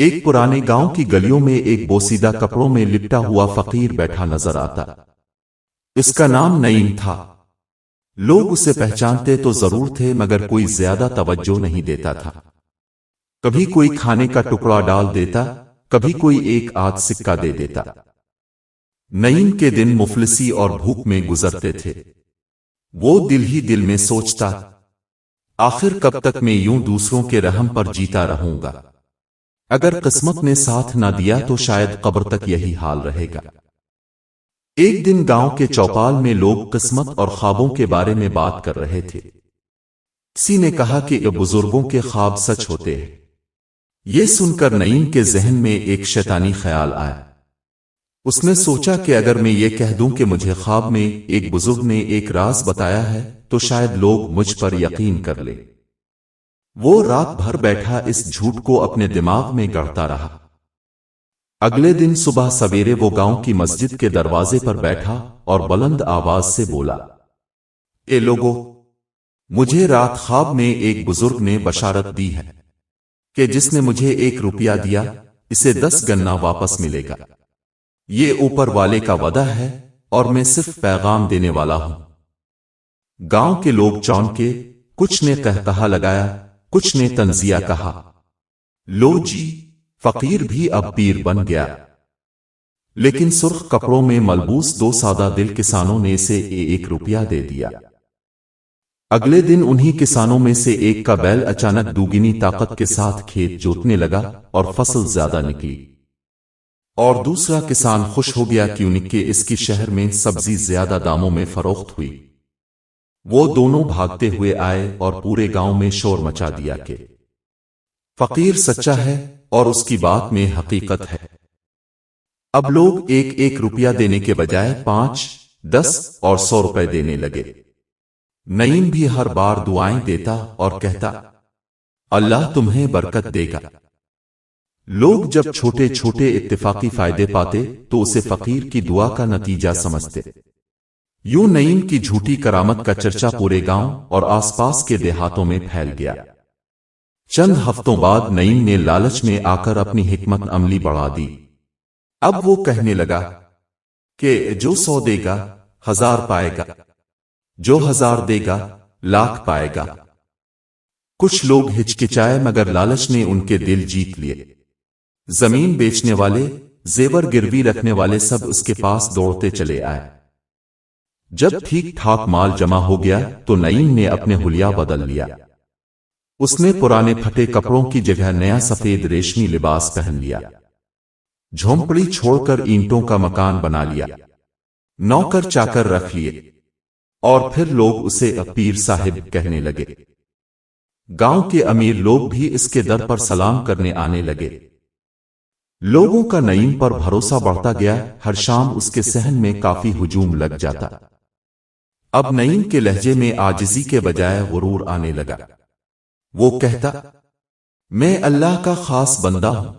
ایک پرانے گاؤں کی گلیوں میں ایک بوسیدہ کپڑوں میں لپٹا ہوا فقیر بیٹھا نظر آتا۔ اس کا نام نعیم تھا۔ لوگ اسے پہچانتے تو ضرور تھے مگر کوئی زیادہ توجہ نہیں دیتا تھا۔ کبھی کوئی کھانے کا ٹکڑا ڈال دیتا، کبھی کوئی ایک آدھ سکہ دے دیتا۔ نعیم کے دن مفلسی اور بھوک میں گزرتے تھے۔ وہ دل ہی دل میں سوچتا، آخر کب تک میں یوں دوسروں کے رحم پر جیتا رہوں گا؟ اگر قسمت نے ساتھ نہ دیا تو شاید قبر تک یہی حال رہے گا۔ ایک دن گاؤں کے چوپال میں لوگ قسمت اور خوابوں کے بارے میں بات کر رہے تھے۔ کسی نے کہا کہ یہ بزرگوں کے خواب سچ ہوتے ہیں۔ یہ سن کر نعیم کے ذہن میں ایک شیطانی خیال آیا۔ اس نے سوچا کہ اگر میں یہ کہہ دوں کہ مجھے خواب میں ایک بزرگ نے ایک راز بتایا ہے تو شاید لوگ مجھ پر یقین کر لیں۔ وہ رات بھر بیٹھا اس جھوٹ کو اپنے دماغ میں گڑھتا رہا۔ اگلے دن صبح سویرے وہ گاؤں کی مسجد کے دروازے پر بیٹھا اور بلند آواز سے بولا، اے لوگو، مجھے رات خواب میں ایک بزرگ نے بشارت دی ہے کہ جس نے مجھے 1 روپیہ دیا اسے 10 گنا واپس ملے گا۔ یہ اوپر والے کا وعدہ ہے اور میں صرف پیغام دینے والا ہوں۔ گاؤں کے لوگ چونکے، کچھ نے قہقہا لگایا، کچھ نے تنزیہ کہا، لو جی، فقیر بھی اب پیر بن گیا۔ لیکن سرخ کپڑوں میں ملبوس 2 سادہ دل کسانوں نے اسے 1 روپیہ دے دیا۔ اگلے دن انہی کسانوں میں سے ایک کا بیل اچانک دوگنی طاقت کے ساتھ کھیت جوتنے لگا اور فصل زیادہ نکلی، اور دوسرا کسان خوش ہو گیا کیونکہ اس کی شہر میں سبزی زیادہ داموں میں فروخت ہوئی۔ وہ دونوں بھاگتے ہوئے آئے اور پورے گاؤں میں شور مچا دیا کہ فقیر سچا ہے اور اس کی بات میں حقیقت ہے۔ اب لوگ 1 روپیہ دینے کے بجائے 5، 10 اور 100 روپے دینے لگے۔ نعیم بھی ہر بار دعائیں دیتا اور کہتا، اللہ تمہیں برکت دے گا۔ لوگ جب چھوٹے چھوٹے اتفاقی فائدے پاتے تو اسے فقیر کی دعا کا نتیجہ سمجھتے۔ یوں نعیم کی جھوٹی کرامت کا چرچا پورے گاؤں اور آس پاس کے دیہاتوں میں پھیل گیا۔ چند ہفتوں بعد نعیم نے لالچ میں آ کر اپنی حکمت عملی بڑھا دی۔ اب وہ کہنے لگا کہ جو 100 دے گا 1000 پائے گا، جو 1000 دے گا 1,00,000 پائے گا۔ کچھ لوگ ہچکچائے مگر لالچ نے ان کے دل جیت لیے۔ زمین بیچنے والے، زیور گروی رکھنے والے سب اس کے پاس دوڑتے چلے آئے۔ جب ٹھیک ٹھاک مال جمع ہو گیا تو نعیم نے اپنے حلیہ بدل لیا۔ اس نے پرانے پھٹے کپڑوں کی جگہ نیا سفید ریشمی لباس پہن لیا، جھونپڑی چھوڑ کر اینٹوں کا مکان بنا لیا، نوکر چاکر رکھ لیے، اور پھر لوگ اسے پیر صاحب کہنے لگے۔ گاؤں کے امیر لوگ بھی اس کے در پر سلام کرنے آنے لگے۔ لوگوں کا نعیم پر بھروسہ بڑھتا گیا، ہر شام اس کے صحن میں کافی ہجوم لگ جاتا۔ اب نعیم کے لہجے میں عاجزی کے بجائے غرور آنے لگا۔ وہ کہتا، میں اللہ کا خاص بندہ ہوں،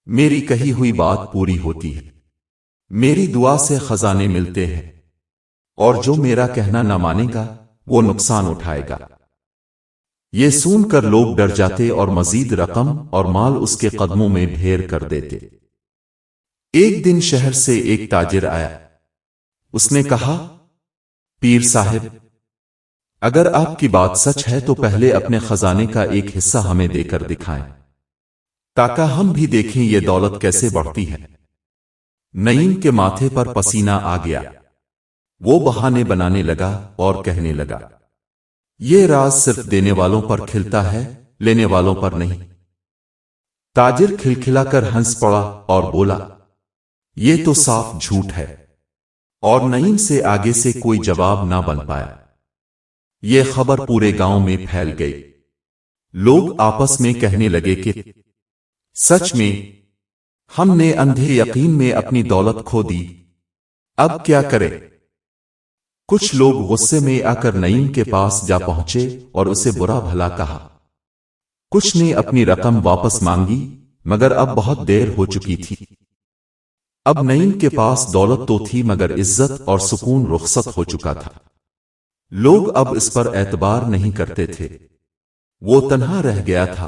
میری کہی ہوئی بات پوری ہوتی ہے، میری دعا سے خزانے ملتے ہیں، اور جو میرا کہنا نہ مانے گا وہ نقصان اٹھائے گا۔ یہ سن کر لوگ ڈر جاتے اور مزید رقم اور مال اس کے قدموں میں ڈھیر کر دیتے۔ ایک دن شہر سے ایک تاجر آیا۔ اس نے کہا، پیر صاحب، اگر آپ کی بات سچ ہے تو پہلے اپنے خزانے کا ایک حصہ ہمیں دے کر دکھائیں تاکہ ہم بھی دیکھیں یہ دولت کیسے بڑھتی ہے۔ نعیم کے ماتھے پر پسینہ آ گیا۔ وہ بہانے بنانے لگا اور کہنے لگا، یہ راز صرف دینے والوں پر کھلتا ہے، لینے والوں پر نہیں۔ تاجر کھلکھلا کر ہنس پڑا اور بولا، یہ تو صاف جھوٹ ہے، اور نعیم سے آگے سے کوئی جواب نہ بن پایا۔ یہ خبر پورے گاؤں میں پھیل گئی۔ لوگ آپس میں کہنے لگے کہ سچ میں ہم نے اندھے یقین میں اپنی دولت کھو دی، اب کیا کریں؟ کچھ لوگ غصے میں آ کر نعیم کے پاس جا پہنچے اور اسے برا بھلا کہا۔ کچھ نے اپنی رقم واپس مانگی مگر اب بہت دیر ہو چکی تھی۔ اب نعیم کے پاس دولت تو تھی مگر عزت اور سکون رخصت ہو چکا تھا۔ لوگ اب اس پر اعتبار نہیں کرتے تھے۔ وہ تنہا رہ گیا تھا۔